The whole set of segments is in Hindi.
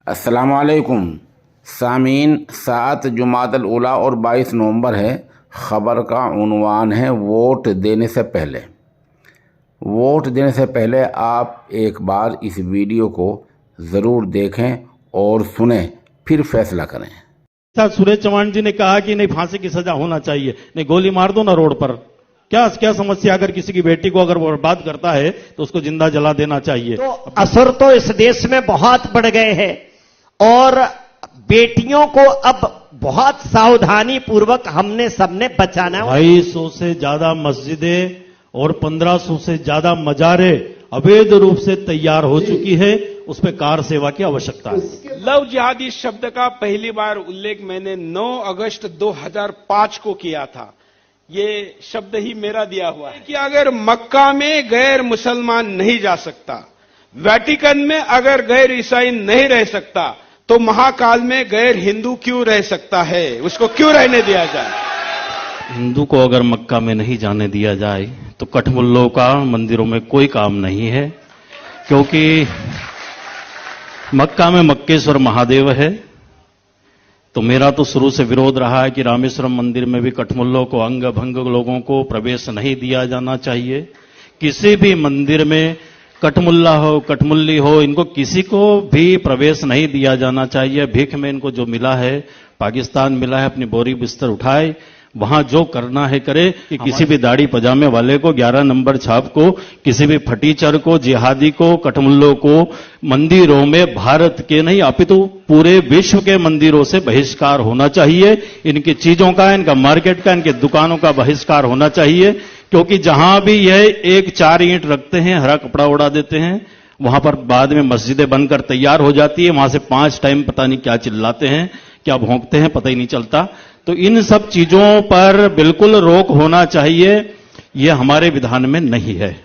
अस्सलामुअलैकुम सामीन, 7 जुमादल उला और 22 नवंबर है। ख़बर का उन्वान है वोट देने से पहले। वोट देने से पहले आप एक बार इस वीडियो को ज़रूर देखें और सुनें, फिर फैसला करें। सुरेश चौहान जी ने कहा कि नहीं, फांसी की सजा होना चाहिए, नहीं गोली मार दो ना रोड पर। क्या समस्या? अगर किसी की बेटी को अगर बर्बाद करता है तो उसको जिंदा जला देना चाहिए। तो असर तो इस देश में बहुत बढ़ गए हैं और बेटियों को अब बहुत सावधानी पूर्वक हमने सबने बचाना है। 250 से ज्यादा मस्जिदें और 1500 से ज्यादा मजारे अवैध रूप से तैयार हो चुकी है, उस पर कार सेवा की आवश्यकता है। लव जिहाद इस शब्द का पहली बार उल्लेख मैंने 9 अगस्त 2005 को किया था। ये शब्द ही मेरा दिया हुआ है कि अगर मक्का में गैर मुसलमान नहीं जा सकता, वेटिकन में अगर गैर ईसाई नहीं रह सकता, तो महाकाल में गैर हिंदू क्यों रह सकता है? उसको क्यों रहने दिया जाए? हिंदू को अगर मक्का में नहीं जाने दिया जाए तो कठमुल्लों का मंदिरों में कोई काम नहीं है, क्योंकि मक्का में मक्केश्वर महादेव है। तो मेरा तो शुरू से विरोध रहा है कि रामेश्वरम मंदिर में भी कठमुल्लों को, अंग भंग लोगों को प्रवेश नहीं दिया जाना चाहिए। किसी भी मंदिर में कठमुल्ला हो, कठमुल्ली हो, इनको किसी को भी प्रवेश नहीं दिया जाना चाहिए। भीख में इनको जो मिला है, पाकिस्तान मिला है, अपनी बोरी बिस्तर उठाए, वहां जो करना है करे। कि किसी भी दाढ़ी पजामे वाले को, 11 नंबर छाप को, किसी भी फटीचर को, जिहादी को, कठमुल्लों को मंदिरों में भारत के नहीं अपितु पूरे विश्व के मंदिरों से बहिष्कार होना चाहिए। इनकी चीजों का, इनका मार्केट का, इनकी दुकानों का बहिष्कार होना चाहिए। क्योंकि जहां भी यह 1-4 ईंट रखते हैं, हरा कपड़ा उड़ा देते हैं, वहां पर बाद में मस्जिदें बनकर तैयार हो जाती है। वहां से 5 टाइम पता नहीं क्या चिल्लाते हैं, क्या भौंकते हैं, पता ही नहीं चलता। तो इन सब चीजों पर बिल्कुल रोक होना चाहिए। यह हमारे विधान में नहीं है।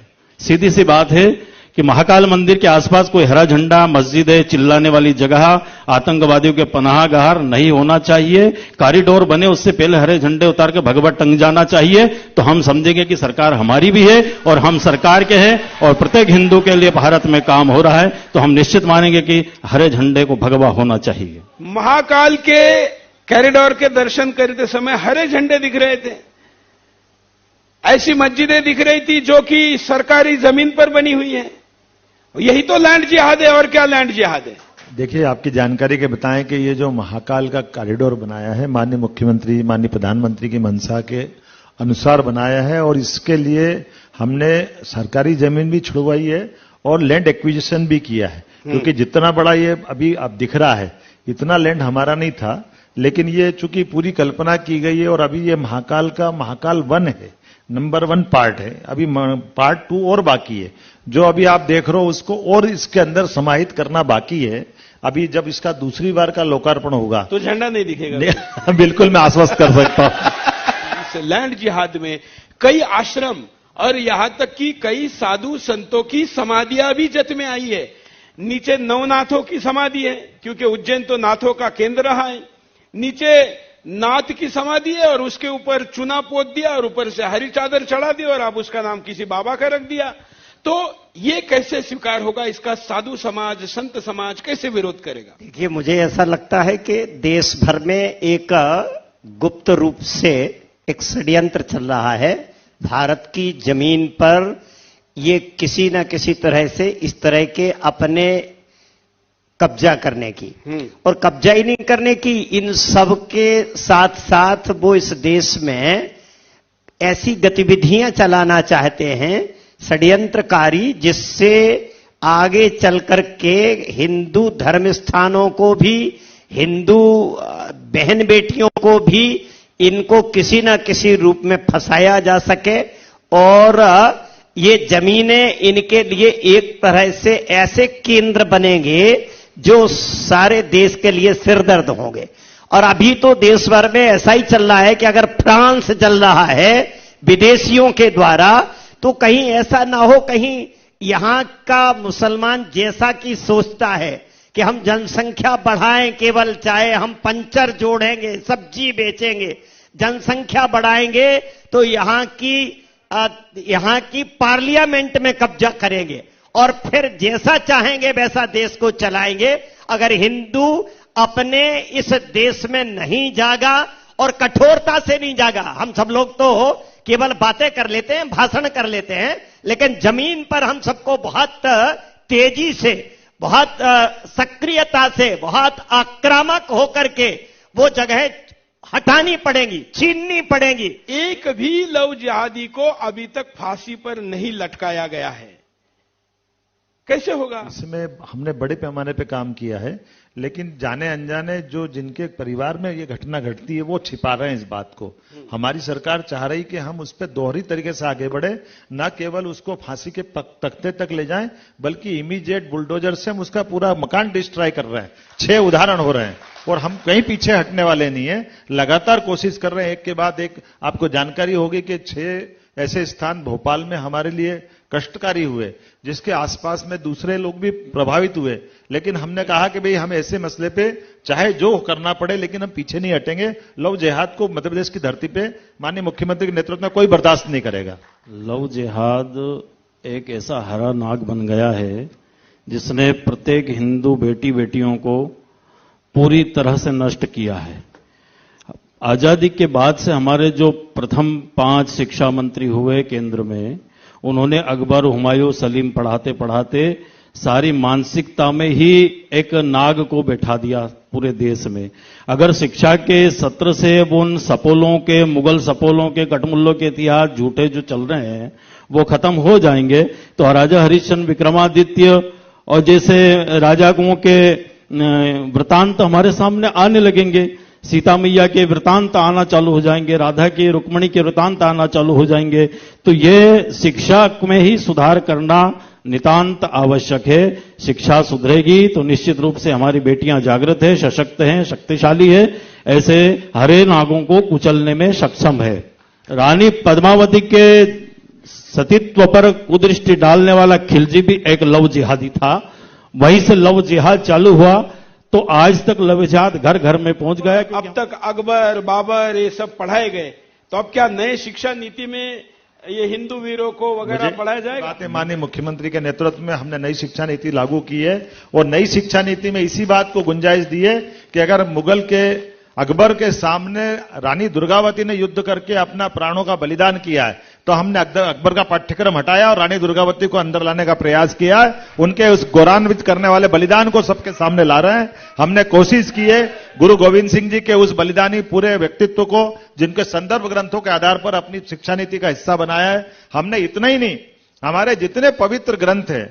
सीधी सी बात है कि महाकाल मंदिर के आसपास कोई हरा झंडा, मस्जिदें, चिल्लाने वाली जगह, आतंकवादियों के पनाहगाह नहीं होना चाहिए। कॉरिडोर बने उससे पहले हरे झंडे उतार के भगवा टंग जाना चाहिए। तो हम समझेंगे कि सरकार हमारी भी है और हम सरकार के हैं और प्रत्येक हिंदू के लिए भारत में काम हो रहा है। तो हम निश्चित मानेंगे कि हरे झंडे को भगवा होना चाहिए। महाकाल के कॉरिडोर के दर्शन करते समय हरे झंडे दिख रहे थे, ऐसी मस्जिदें दिख रही थी जो कि सरकारी जमीन पर बनी हुई है। यही तो लैंड जिहाद है। और क्या लैंड जिहाद है? देखिए, आपकी जानकारी के बताएं कि ये जो महाकाल का कॉरिडोर बनाया है, माननीय मुख्यमंत्री, माननीय प्रधानमंत्री की मंशा के अनुसार बनाया है और इसके लिए हमने सरकारी जमीन भी छुड़वाई है और लैंड एक्विजिशन भी किया है। क्योंकि जितना बड़ा ये अभी अब दिख रहा है, इतना लैंड हमारा नहीं था, लेकिन ये चूंकि पूरी कल्पना की गई है और अभी ये महाकाल का महाकाल 1 है, नंबर 1 पार्ट है। अभी पार्ट 2 और बाकी है, जो अभी आप देख रहे हो उसको और इसके अंदर समाहित करना बाकी है। अभी जब इसका दूसरी बार का लोकार्पण होगा तो झंडा नहीं दिखेगा। बिल्कुल, मैं आश्वस्त कर सकता हूं। इस लैंड जिहाद में कई आश्रम और यहां तक कि कई साधु संतों की समाधियां भी जत में आई है। नीचे नवनाथों की समाधि है, क्योंकि उज्जैन तो नाथों का केंद्र रहा है। नीचे नाथ की समाधि है और उसके ऊपर चूना पोत दिया और ऊपर से हरी चादर चढ़ा दी और अब उसका नाम किसी बाबा का रख दिया। तो ये कैसे स्वीकार होगा? इसका साधु समाज, संत समाज कैसे विरोध करेगा? देखिए, मुझे ऐसा लगता है कि देश भर में एक गुप्त रूप से एक षड्यंत्र चल रहा है। भारत की जमीन पर ये किसी न किसी तरह से इस तरह के अपने कब्जा करने की, और कब्जा ही नहीं करने की, इन सब के साथ साथ वो इस देश में ऐसी गतिविधियां चलाना चाहते हैं षड्यंत्रकारी, जिससे आगे चल करके हिंदू धर्म स्थानों को भी, हिंदू बहन बेटियों को भी इनको किसी न किसी रूप में फंसाया जा सके और ये जमीनें इनके लिए एक तरह से ऐसे केंद्र बनेंगे जो सारे देश के लिए सिरदर्द होंगे। और अभी तो देश भर में ऐसा ही चल रहा है कि अगर फ्रांस चल रहा है विदेशियों के द्वारा, तो कहीं ऐसा ना हो, कहीं यहां का मुसलमान जैसा कि सोचता है कि हम जनसंख्या बढ़ाएं, केवल चाहे हम पंचर जोड़ेंगे, सब्जी बेचेंगे, जनसंख्या बढ़ाएंगे तो यहां की पार्लियामेंट में कब्जा करेंगे और फिर जैसा चाहेंगे वैसा देश को चलाएंगे। अगर हिंदू अपने इस देश में नहीं जागा और कठोरता से नहीं जागा, हम सब लोग तो केवल बातें कर लेते हैं, भाषण कर लेते हैं, लेकिन जमीन पर हम सबको बहुत तेजी से, बहुत सक्रियता से, बहुत आक्रामक होकर के वो जगह हटानी पड़ेगी, छीननी पड़ेगी। एक भी लव जिहादी को अभी तक फांसी पर नहीं लटकाया गया है, कैसे होगा? इसमें हमने बड़े पैमाने पे काम किया है, लेकिन जाने अनजाने जो जिनके परिवार में ये घटना घटती है वो छिपा रहे हैं इस बात को। हमारी सरकार चाह रही कि हम उस पर दोहरी तरीके से आगे बढ़े, न केवल उसको फांसी के तख्ते तक ले जाएं, बल्कि इमीडिएट बुलडोजर से हम उसका पूरा मकान डिस्ट्रॉय कर रहे हैं। 6 उदाहरण हो रहे हैं और हम कहीं पीछे हटने वाले नहीं है, लगातार कोशिश कर रहे हैं। एक के बाद एक आपको जानकारी होगी कि 6 ऐसे स्थान भोपाल में हमारे लिए कष्टकारी हुए, जिसके आसपास में दूसरे लोग भी प्रभावित हुए, लेकिन हमने कहा कि भाई हम ऐसे मसले पे चाहे जो करना पड़े लेकिन हम पीछे नहीं हटेंगे। लव जिहाद को मध्य प्रदेश की धरती पे माननीय मुख्यमंत्री के नेतृत्व में कोई बर्दाश्त नहीं करेगा। लव जिहाद एक ऐसा हरा नाग बन गया है जिसने प्रत्येक हिंदू बेटी बेटियों को पूरी तरह से नष्ट किया है। आजादी के बाद से हमारे जो प्रथम 5 शिक्षा मंत्री हुए केंद्र में, उन्होंने अकबर, हुमायूं, सलीम पढ़ाते पढ़ाते सारी मानसिकता में ही एक नाग को बैठा दिया पूरे देश में। अगर शिक्षा के सत्र से उन सपोलों के, मुगल सपोलों के, कटमुल्लों के इतिहास झूठे जो चल रहे हैं वो खत्म हो जाएंगे तो राजा हरिश्चंद्र, विक्रमादित्य और जैसे राजाओं के वृतांत हमारे सामने आने लगेंगे। सीता मैया के वृतांत आना चालू हो जाएंगे, राधा के, रुक्मणी के वृतांत आना चालू हो जाएंगे। तो ये शिक्षा में ही सुधार करना नितांत आवश्यक है। शिक्षा सुधरेगी तो निश्चित रूप से हमारी बेटियां जागृत है, सशक्त हैं, शक्तिशाली है, ऐसे हरे नागों को कुचलने में सक्षम है। रानी पद्मावती के सतीत्व पर कुदृष्टि डालने वाला खिलजी भी एक लव जिहादी था। वहीं से लव जिहाद चालू हुआ तो आज तक लव जिहाद घर घर में पहुंच गया। अब तक अकबर, बाबर ये सब पढ़ाए गए, तो अब क्या नए शिक्षा नीति में ये हिंदू वीरों को वगैरह पढ़ाया जाएगा? बात है, माननीय मुख्यमंत्री के नेतृत्व में हमने नई शिक्षा नीति लागू की है और नई शिक्षा नीति में इसी बात को गुंजाइश दी है कि अगर मुगल के अकबर के सामने रानी दुर्गावती ने युद्ध करके अपना प्राणों का बलिदान किया है, तो हमने अकबर का पाठ्यक्रम हटाया और रानी दुर्गावती को अंदर लाने का प्रयास किया है। उनके उस गौरवान्वित करने वाले बलिदान को सबके सामने ला रहे हैं। हमने कोशिश की है गुरु गोविंद सिंह जी के उस बलिदानी पूरे व्यक्तित्व को, जिनके संदर्भ ग्रंथों के आधार पर अपनी शिक्षा नीति का हिस्सा बनाया है। हमने इतना ही नहीं, हमारे जितने पवित्र ग्रंथ हैं,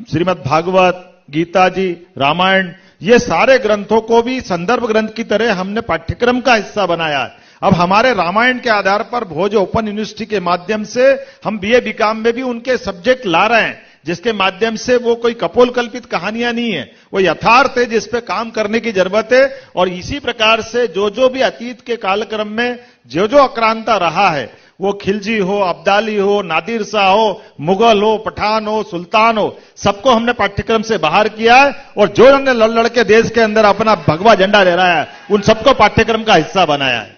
श्रीमद् भागवत, गीता जी, रामायण, ये सारे ग्रंथों को भी संदर्भ ग्रंथ की तरह हमने पाठ्यक्रम का हिस्सा बनाया है। अब हमारे रामायण के आधार पर भोज ओपन यूनिवर्सिटी के माध्यम से हम बीए बीकॉम में भी उनके सब्जेक्ट ला रहे हैं, जिसके माध्यम से वो कोई कपोल कल्पित कहानियां नहीं है, वो यथार्थ है जिस पे काम करने की जरूरत है। और इसी प्रकार से जो भी अतीत के कालक्रम में जो अक्रांता रहा है, वो खिलजी हो, अब्दाली हो, नादिर शाह हो, मुगल हो, पठान हो, सुल्तान हो, सबको हमने पाठ्यक्रम से बाहर किया है। और जो हमने लड़ लड़ के देश के अंदर अपना भगवा झंडा ले रहा है, उन सबको पाठ्यक्रम का हिस्सा बनाया है।